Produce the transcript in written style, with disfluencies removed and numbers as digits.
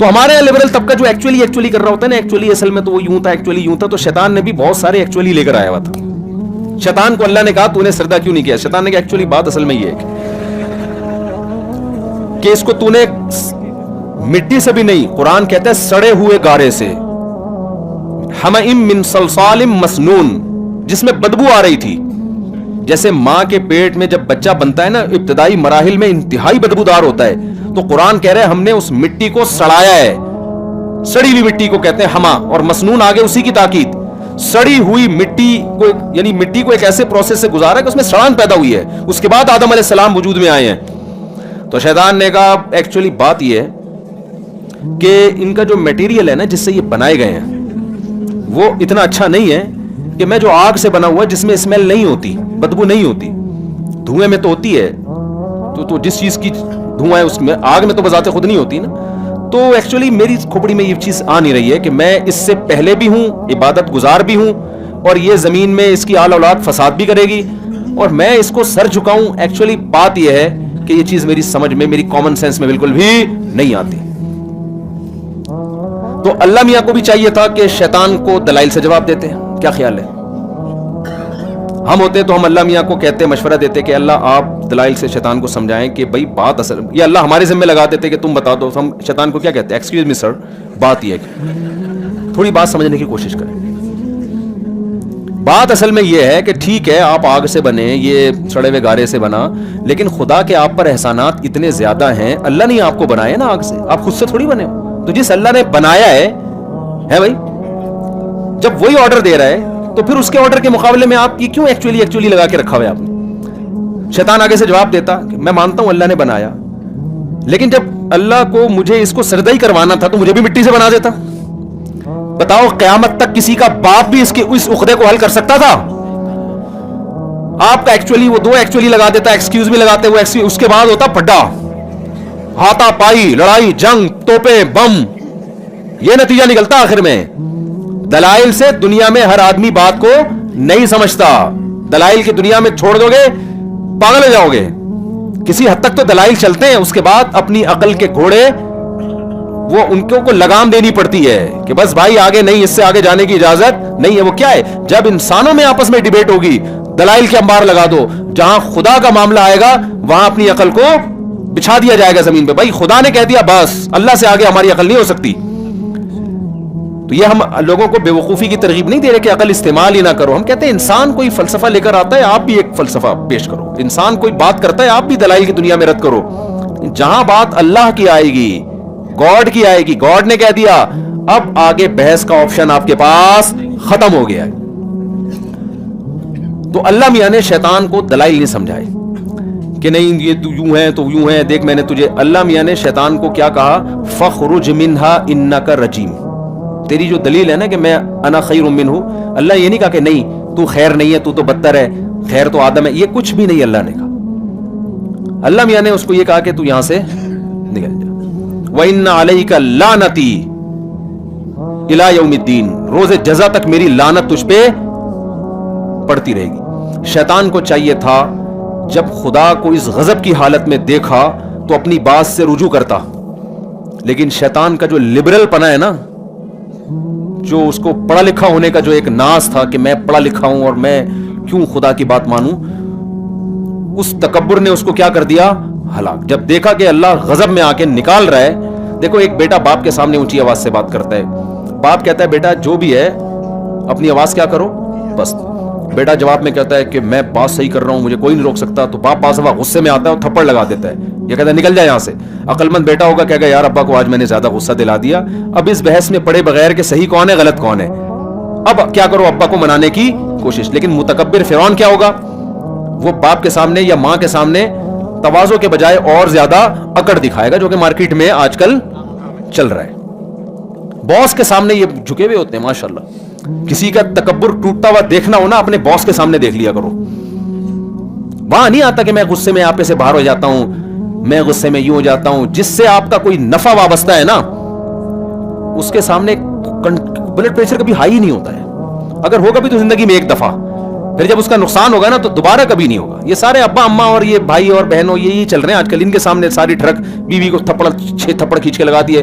تو ہمارے یہاں لبرل طبقہ جو ایکچولی کر رہا ہوتا ہے نا, ایکچولی اصل میں تو وہ یوں تھا, ایکچولی یوں تھا, تو شیطان نے بھی بہت سارے ایکچولی لے کر آیا ہوا تھا. شیطان کو اللہ نے کہا تو نے سجدہ کیوں نہیں کیا؟ شیطان نے کہا ایکچولی بات اصل میں یہ ہے کہ اس کو تو نے مٹی سے بھی نہیں, قرآن کہتا ہے سڑے ہوئے گارے سے, حمیم من صلصال مسنون, جس میں بدبو آ رہی تھی. جیسے ماں کے پیٹ میں جب بچہ بنتا ہے نا, ابتدائی مراحل میں انتہائی بدبودار ہوتا ہے, تو قرآن کہہ رہے ہیں ہم نے اس مٹی کو سڑایا ہے. سڑی ہوئی مٹی کو کہتے ہیں حما, اور مسنون آگے اسی کی تاکید. سڑی ہوئی مٹی کو, یعنی مٹی کو ایک ایسے پروسیس سے گزارا کہ اس میں سڑان پیدا ہوئی ہے, اس کے بعد آدم علیہ السلام وجود میں آئے ہیں. تو شیطان نے کہا ایکچولی بات یہ ہے کہ ان کا جو میٹیریل ہے نا جس سے یہ بنائے گئے ہیں وہ اتنا اچھا نہیں ہے کہ میں جو آگ سے بنا ہوا جس میں اسمیل نہیں ہوتی, بدبو نہیں ہوتی, دھوئیں میں تو ہوتی ہے, تو جس چیز کی دھواں ہے اس میں, آگ میں تو بذات خود نہیں ہوتی نا. تو ایکچولی میری کھوپڑی میں یہ چیز آ نہیں رہی ہے کہ میں اس سے پہلے بھی ہوں, عبادت گزار بھی ہوں, اور یہ زمین میں اس کی آل اولاد فساد بھی کرے گی, اور میں اس کو سر جھکاؤں. ایکچولی بات یہ ہے کہ یہ چیز میری سمجھ میں, میری کامن سینس میں بالکل بھی نہیں آتی. تو اللہ میاں کو بھی چاہیے تھا کہ شیطان کو دلائل سے جواب دیتے. کیا خیال ہے؟ ہم ہوتے تو ہم اللہ میاں کو کہتے, مشورہ دیتے کہ اللہ آپ دلائل سے شیطان کو سمجھائیں کہ بھائی بات اصل, یا اللہ ہمارے ذمہ لگا دیتے کہ تم بتا دو. ہم شیطان کو کیا کہتے ہیں, ایکسکیوز می سر, بات یہ ہے کہ تھوڑی بات سمجھنے کی کوشش کریں. بات اصل میں یہ ہے کہ ٹھیک ہے آپ آگ سے بنے, یہ سڑے ہوئے گارے سے بنا, لیکن خدا کے آپ پر احسانات اتنے زیادہ ہیں. اللہ نے آپ کو بنایا نا آگ سے, آپ خود سے تھوڑی بنے ہو. تو جس اللہ نے بنایا ہے بھائی, جب وہی آرڈر دے رہا ہے تو پھر اس کے آرڈر کے مقابلے میں آپ یہ کیوں ایکچولی لگا کے رکھا ہوا ہے آپ نے؟ شیطان آگے سے جواب دیتا کہ میں مانتا ہوں اللہ نے بنایا, لیکن جب اللہ کو مجھے اس کو سجدہ ہی کروانا تھا تو مجھے بھی مٹی سے بنا دیتا. بتاؤ قیامت تک کسی کا باپ بھی اس عقدے کو حل کر سکتا تھا؟ آپ کا ایکچولی وہ دو ایکچولی لگا دیتا, ایکسکیوز بھی لگاتے ہوئے, اس کے بعد ہوتا پھڈا, ہاتھا پائی, لڑائی, جنگ, توپے, بم, یہ نتیجہ نکلتا آخر میں. دلائل سے دنیا میں ہر آدمی بات کو نہیں سمجھتا. دلائل کی دنیا میں چھوڑ دو گے پاگل ہو جاؤ گے. کسی حد تک تو دلائل چلتے ہیں, اس کے بعد اپنی عقل کے گھوڑے وہ ان کو لگام دینی پڑتی ہے کہ بس بھائی آگے نہیں, اس سے آگے جانے کی اجازت نہیں ہے. وہ کیا ہے, جب انسانوں میں آپس میں ڈیبیٹ ہوگی دلائل کے انبار لگا دو, جہاں خدا کا معاملہ آئے گا وہاں اپنی عقل کو بچھا دیا جائے گا زمین پہ. بھائی خدا نے کہہ دیا بس, اللہ سے آگے ہماری عقل نہیں ہو سکتی. تو یہ ہم لوگوں کو بے وقوفی کی ترغیب نہیں دے رہے کہ عقل استعمال ہی نہ کرو. ہم کہتے ہیں انسان کوئی فلسفہ لے کر آتا ہے, آپ بھی ایک فلسفہ پیش کرو. انسان کوئی بات کرتا ہے, آپ بھی دلائل کی دنیا میں رد کرو. جہاں بات اللہ کی آئے گی, گاڈ کی آئے گی, گاڈ نے کہہ دیا, اب آگے بحث کا آپشن آپ کے پاس ختم ہو گیا ہے. تو اللہ میاں نے شیطان کو دلائل نہیں سمجھائے کہ نہیں یہ تو یوں ہے تو یوں ہے, دیکھ میں نے تجھے. اللہ میاں نے شیطان کو کیا کہا, فخرج منہا انک رجیم. تیری جو دلیل ہے نا کہ میں انا خیر منہ, اللہ یہ نہیں کہا کہ نہیں تو خیر نہیں ہے, تو بدتر ہے, خیر تو آدم ہے, یہ کچھ بھی نہیں اللہ نے کہا. اللہ میاں نے اس کو یہ کہا کہ تو یہاں سے نکل جا. وَإِنَّ عَلَيْكَ لَعْنَتِي إِلَى يَوْمِ الدِّينِ, روز جزا تک میری لعنت تجھ پہ پڑتی رہے گی. شیطان کو چاہیے تھا جب خدا کو اس غضب کی حالت میں دیکھا تو اپنی بات سے رجوع کرتا, لیکن شیطان کا جو لبرل پنا ہے نا, جو اس کو پڑھا لکھا ہونے کا جو ایک ناز تھا کہ میں پڑھا لکھا ہوں اور میں کیوں خدا کی بات مانوں, اس تکبر نے اس کو کیا کر دیا, ہلاک. جب دیکھا کہ اللہ غضب میں آ کے نکال رہا ہے. دیکھو ایک بیٹا باپ کے سامنے اونچی آواز سے بات کرتا ہے, باپ کہتا ہے بیٹا جو بھی ہے اپنی آواز کیا کرو بس. بیٹا جواب میں کہتا ہے کہ میں بات صحیح کر رہا ہوں, مجھے کوئی نہیں روک سکتا. تو باپ بعض دفعہ غصے میں آتا ہے اور تھپڑ لگا دیتا ہے, یہ کہتا ہے نکل جائے یہاں سے. عقل مند بیٹا ہوگا کہے گا یار ابا کو آج میں نے زیادہ غصہ دلا دیا, اب اس بحث میں پڑے بغیر کہ صحیح کون ہے غلط کون ہے, اب کیا کرو, ابا کو منانے کی کوشش. لیکن متکبر فرعون کیا ہوگا, وہ باپ کے سامنے یا ماں کے سامنے تواضع کے بجائے اور زیادہ اکڑ دکھائے گا, جو کہ مارکیٹ میں آج کل چل رہا ہے. باس کے سامنے یہ جھکے ہوئے ہوتے ہیں ماشاءاللہ. کسی کا تکبر ٹوٹتا ہوا دیکھنا ہونا اپنے باس کے سامنے دیکھ لیا کرو. وہاں نہیں آتا کہ میں غصے میں آپ سے باہر ہو جاتا ہوں, میں غصے میں یوں ہو جاتا ہوں. جس سے آپ کا کوئی نفع وابستہ ہے نا, اس کے سامنے بلڈ پریشر کبھی ہائی نہیں ہوتا ہے. اگر ہوگا بھی تو زندگی میں ایک دفعہ, پھر جب اس کا نقصان ہوگا نا تو دوبارہ کبھی نہیں ہوگا. یہ سارے ابا اما اور یہ بھائی اور بہنوں یہی چل رہے ہیں آج کل. ان کے سامنے ساری ٹرک بیوی کو 6 تھپڑ کھینچ کے لگا دیے,